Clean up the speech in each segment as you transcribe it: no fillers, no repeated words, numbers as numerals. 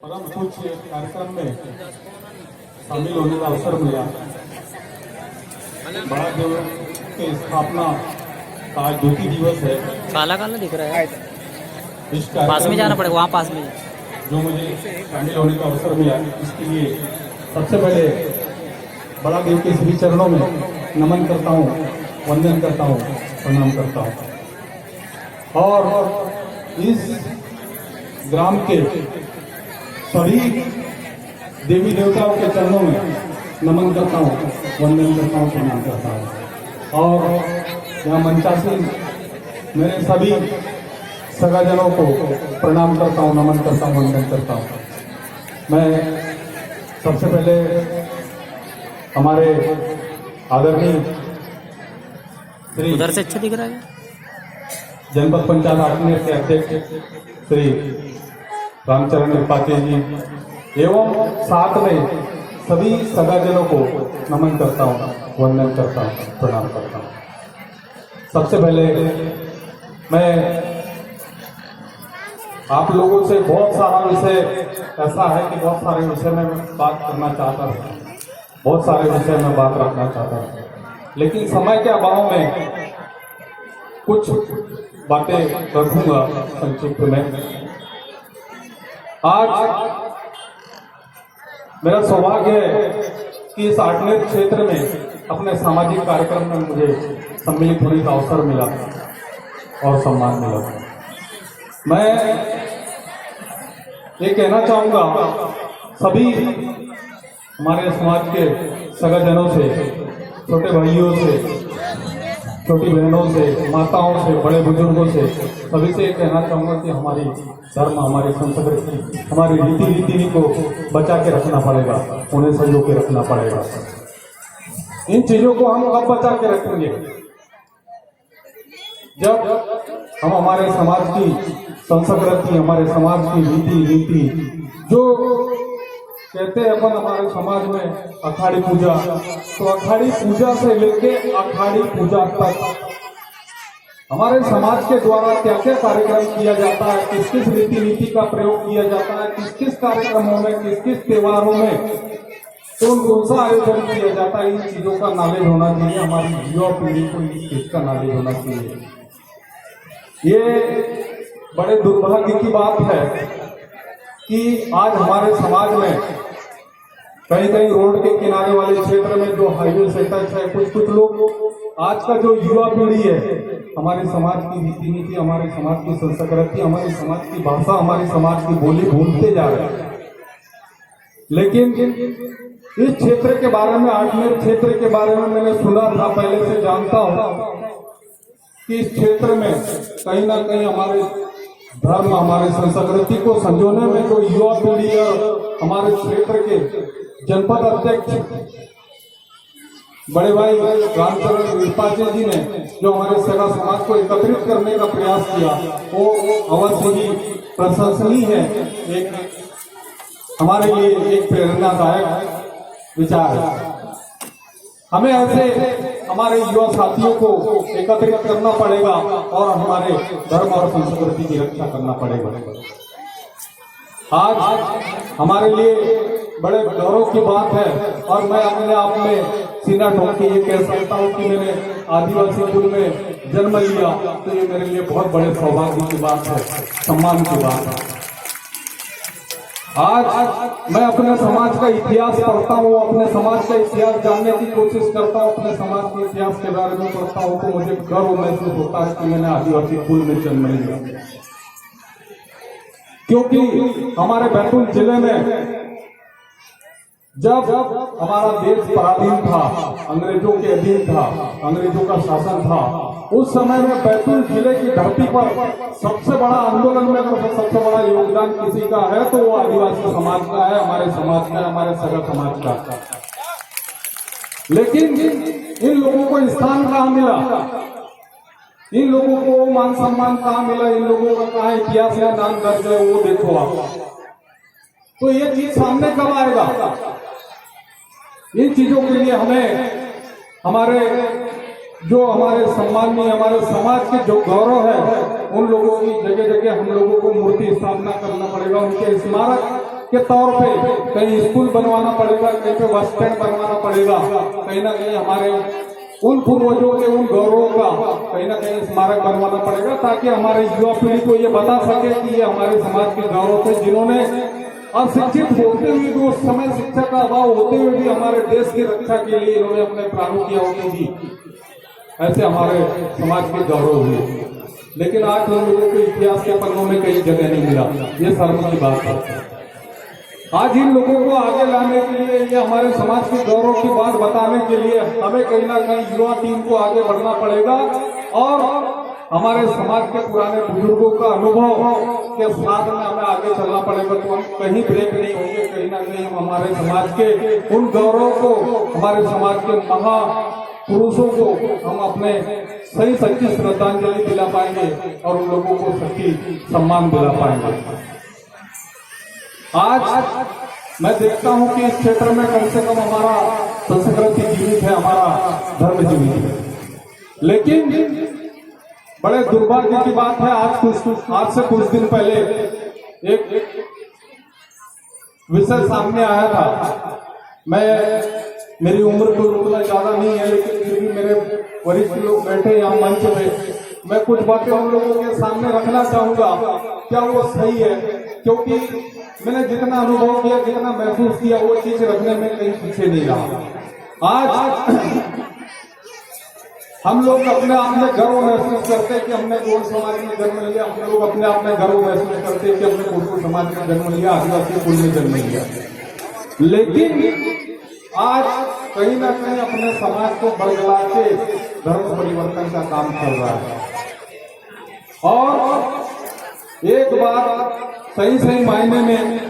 परम पूज्य कार्यक्रम में शामिल होने का अवसर मिला। बड़ा देव की स्थापना का आज ज्योति दिवस है। काला काला दिख रहा है। इस पास में जाना पड़ेगा, वहाँ पास में जो मुझे शामिल होने का अवसर मिला, इसके लिए सबसे पहले बड़ा देव के श्री चरणों में नमन करता हूँ, वंदन करता हूँ, प्रणाम करता हूँ। और इस ग्राम के सभी देवी देवताओं के चरणों में नमन करता हूँ, वंदन करता हूँ, प्रणाम करता हूँ। और यहाँ मंचासीन मेरे सभी सगाजनों को प्रणाम करता हूँ, नमन करता हूँ, वंदन करता हूँ। मैं सबसे पहले हमारे आदरणीय श्री उधर से अच्छा दिख रहा है। जनपद पंचायत आठनेर के अध्यक्ष श्री रामचरण त्रिपाठी जी एवं साथ में सभी सगाजनों को नमन करता हूँ, वंदन करता हूँ, प्रणाम करता हूँ। सबसे पहले मैं आप लोगों से बहुत सारा विषय ऐसा है कि बहुत सारे विषय में मैं बात करना चाहता हूँ, बहुत सारे विषय में बात रखना चाहता हूँ, लेकिन समय के अभाव में कुछ बातें रखूंगा संक्षिप्त में। आज मेरा सौभाग्य है कि इस आठनेर क्षेत्र में अपने सामाजिक कार्यक्रम में मुझे सम्मिलित होने का अवसर मिला और सम्मान मिला। मैं ये कहना चाहूंगा सभी हमारे समाज के सगाजनों से, छोटे भाइयों से, छोटी बहनों से, माताओं से, बड़े बुजुर्गों से, सभी से कहना चाहूंगा कि हमारी धर्म, हमारी संस्कृति, हमारी रीति को बचा के रखना पड़ेगा, उन्हें संजो के रखना पड़ेगा। इन चीजों को हम कब बचा के रखेंगे? जब हम हमारे समाज की संस्कृति, हमारे समाज की रीति जो कहते हैं अपन हमारे समाज में अखाड़ी पूजा, तो अखाड़ी पूजा से लेके अखाड़ी पूजा तक हमारे समाज के द्वारा क्या क्या कार्यक्रम किया जाता है, किस किस रीति का प्रयोग किया जाता है, किस किस कार्यक्रमों में, किस किस त्योहारों में कौन सा आयोजन किया जाता है, इन चीजों का नॉलेज होना चाहिए। हमारी युवा पीढ़ी को इस चीज का नॉलेज होना चाहिए। ये बड़े दुर्भाग्य की बात है कि आज हमारे समाज में कहीं कहीं रोड के किनारे वाले क्षेत्र में जो हाईवे से टच है, कुछ लोग, आज का जो युवा पीढ़ी है, हमारे समाज की रीति नीति, हमारे समाज की संस्कृति, हमारे समाज की भाषा, हमारे समाज की बोली भूलते जा रहे हैं। लेकिन इस क्षेत्र के बारे में, आठनेर क्षेत्र के बारे में मैंने सुना था, पहले से जानता हूं कि इस क्षेत्र में कहीं ना कहीं हमारे धर्म, हमारे संस्कृति को संजोने में जो युवा पीढ़ी और हमारे क्षेत्र के जनपद अध्यक्ष बड़े भाई रामचरण त्रिपाठी जी ने जो हमारे सगा समाज को एकत्रित करने का प्रयास किया, वो अवश्य ही प्रशंसनीय है। एक हमारे लिए एक प्रेरणादायक विचार है। हमें ऐसे हमारे युवा साथियों को एकत्रित करना पड़ेगा और हमारे धर्म और संस्कृति की रक्षा करना पड़ेगा। आज हमारे लिए बड़े गौरव की बात है और मैं अपने आप में सीना ठोक के ये कह सकता हूँ कि मैंने आदिवासी कुल में जन्म लिया, तो ये मेरे लिए बहुत बड़े सौभाग्य की बात है, सम्मान की बात है। आज मैं अपने समाज का इतिहास पढ़ता हूँ, अपने समाज का इतिहास जानने की कोशिश करता हूँ, अपने समाज के इतिहास के बारे में पढ़ता हूँ, तो मुझे गर्व महसूस होता है कि मैंने आदिवासी कुल में जन्म लिया। क्योंकि हमारे बैतूल जिले में जब हमारा देश पराधीन था, अंग्रेजों के अधीन था, अंग्रेजों का शासन था, उस समय में बैतूल जिले की धरती पर सबसे बड़ा आंदोलन में सबसे बड़ा योगदान किसी का है तो वो आदिवासी समाज का है, हमारे समाज का है, हमारे सगा समाज का। लेकिन इन लोगों को स्थान कहाँ मिला, इन लोगों को मान सम्मान कहाँ मिला, इन लोगों का कहाँ इतिहास या नाम दर्ज है, वो देखो आप। तो ये चीज सामने कब आएगा? इन चीजों के लिए हमें हमारे जो हमारे सम्मानीय, हमारे समाज के जो गौरव है, उन लोगों की जगह जगह हम लोगों को मूर्ति स्थापना करना पड़ेगा, उनके स्मारक के तौर पे कहीं स्कूल बनवाना पड़ेगा, कहीं पे बस स्टैंड बनवाना पड़ेगा, कहीं ना कहीं हमारे उन पूर्वजों के उन गौरवों का कहीं ना कहीं स्मारक बनवाना पड़ेगा, ताकि हमारे युवा पीढ़ी को ये बता सके कि ये हमारे समाज के गौरव थे, जिन्होंने अशिक्षित होते हुए भी, उस समय शिक्षा का अभाव होते हुए भी हमारे देश की रक्षा के लिए इन्होंने अपने प्राणों की आहुति दी। ऐसे हमारे समाज के गौरव हुए। लेकिन आज हम लोगों को इतिहास के पन्नों में कहीं जगह नहीं मिला। ये शर्म की बात है। आज इन लोगों को आगे लाने के लिए, ये हमारे समाज के गौरव की बात बताने के लिए हमें कहीं ना कहीं युवा टीम को आगे बढ़ना पड़ेगा और हमारे समाज के पुराने बुजुर्गों का अनुभव के साथ में हमें आगे चलना पड़ेगा। तो हम कहीं ब्रेक नहीं होंगे। कहीं ना कहीं हम हमारे समाज के उन गौरव को, हमारे समाज के महापुरुषों को हम अपने सही सच्ची श्रद्धांजलि दिला पाएंगे और उन लोगों को सच्ची सम्मान दिला पाएंगे। आज मैं देखता हूं कि इस क्षेत्र में कम से कम हमारा संस्कृति जीवित है, हमारा धर्म जीवित है। लेकिन बड़े दुर्भाग्य की बात है, आज से कुछ दिन पहले एक विषय सामने आया था। मेरी उम्र तो उतना ज्यादा नहीं है, लेकिन फिर भी मेरे वरिष्ठ लोग बैठे यहाँ मंच पे, मैं कुछ बातें उन लोगों के सामने रखना चाहूंगा। क्या वो सही है? क्योंकि मैंने जितना अनुभव किया, जितना महसूस किया, वो चीज रखने में कहीं पीछे नहीं रहा। आज हम लोग अपने आप में गर्व महसूस करते हैं कि हमने गौड़ समाज में जन्म लिया। हम लोग अपने आप में गर्व महसूस करते हैं कि हमने कुर्कू समाज में जन्म लिया, आदिवासी कुल में जन्म लिया। लेकिन आज कहीं ना कहीं अपने समाज को बरगला के धर्म परिवर्तन का काम चल रहा है। और एक बार सही मायने में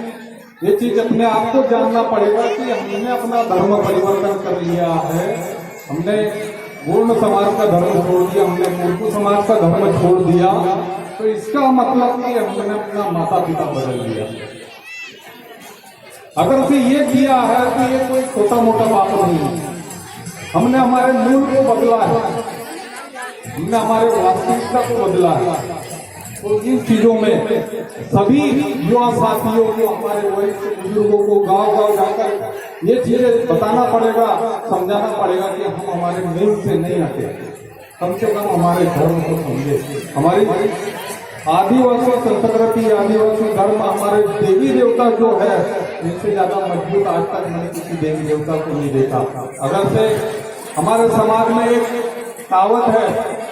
ये चीज अपने आप को जानना पड़ेगा कि हमने अपना धर्म परिवर्तन कर लिया है। हमने पूर्ण समाज का धर्म छोड़ दिया, हमने कुर्कू समाज का धर्म छोड़ दिया, तो इसका मतलब कि हमने अपना माता पिता बदल दिया। अगर से ये किया है तो ये कोई छोटा मोटा बात नहीं है। हमने हमारे मूल को बदला है, हमने हमारे वास्तविकता को बदला है। तो इन चीजों में सभी युवा साथियों को, हमारे वरिष्ठ बुजुर्गों को गांव जाकर ये चीजें बताना पड़ेगा, समझाना पड़ेगा कि हम हमारे मूल से नहीं हटे, कम से कम हमारे धर्म को समझे। हमारी आदिवासी संस्कृति, आदिवासी धर्म, हमारे देवी देवता जो है, इनसे ज्यादा मजबूत आज तक मैंने किसी देवी देवता को नहीं देखा। अगर से हमारे समाज में एक कहावत है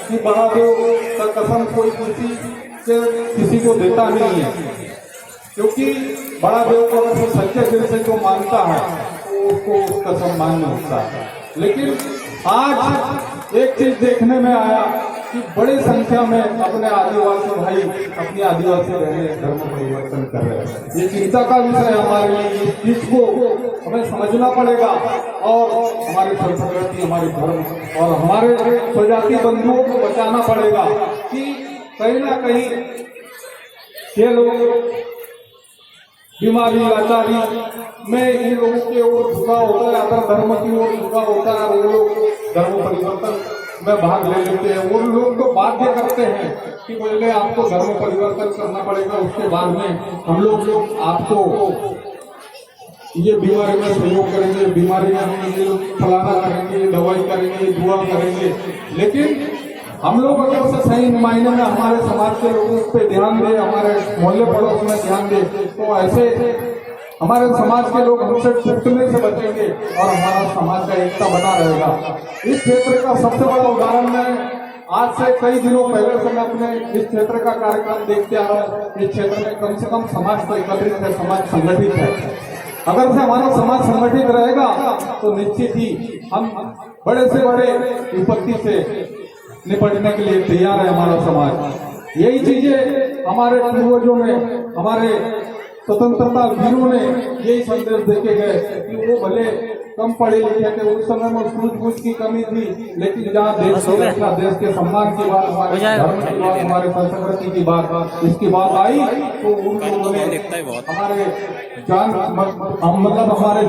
कि बड़ा देव का कसम कोई किसी को देता नहीं है, क्योंकि बड़ा देव को अगर सच्चे दिल से जो मानता है तो उसको कसम मानना होता है। लेकिन आज एक चीज देखने में आया कि बड़ी संख्या में अपने आदिवासी भाई, अपनी आदिवासी बहनें धर्म परिवर्तन कर रहे हैं। ये चिंता का विषय है हमारे लिए। इस चीज को हमें समझना पड़ेगा और हमारी संस्कृति, हमारे धर्म और हमारे स्वजाति बंधुओं को बचाना पड़ेगा कि कहीं ना कहीं ये लोग बीमारी, लाचारी में इन लोगों के ओर झुका होता है, अगर धर्म की ओर झुका होता है, वो लोग धर्म परिवर्तन में भाग ले लेते हैं। वो लोग तो बाध्य करते हैं कि पहले आपको धर्म परिवर्तन करना पड़ेगा, उसके बाद में हम लोग आपको ये बीमारी में सहयोग करेंगे, बीमारी में हम ये फलाना करेंगे, दवाई करेंगे, दुआ करेंगे। लेकिन हम लोग अगर से सही मायने में हमारे समाज के लोगों पे ध्यान दे, हमारे मोहल्ले पड़ोस में ध्यान दे, तो ऐसे हमारे समाज के लोग हमसे टूटने से बचेंगे और हमारा समाज का एकता बना रहेगा। इस क्षेत्र का सबसे बड़ा उदाहरण मैं आज से कई दिनों पहले से मैं अपने इस क्षेत्र का कार्यक्रम देखते आ रहा हूँ। इस क्षेत्र में कम से कम समाज तो एकत्रित है, समाज संगठित है। अगर से हमारा समाज संगठित रहेगा तो निश्चित ही हम बड़े से बड़े विपत्ति से निपटने के लिए तैयार है हमारा समाज। यही चीजें हमारे पूर्वजों ने, हमारे स्वतंत्रता वीरों ने यही संदेश देके गए कि वो भले कम पढ़े लिखे थे, उस समय में सूझबूझ की कमी थी, लेकिन जहाँ देश की रक्षा, देश के सम्मान की बात, हमारे धर्म की बात, हमारे संस्कृति की बात, इसकी बात आई तो उन लोगों ने हमारे जान, मतलब हमारे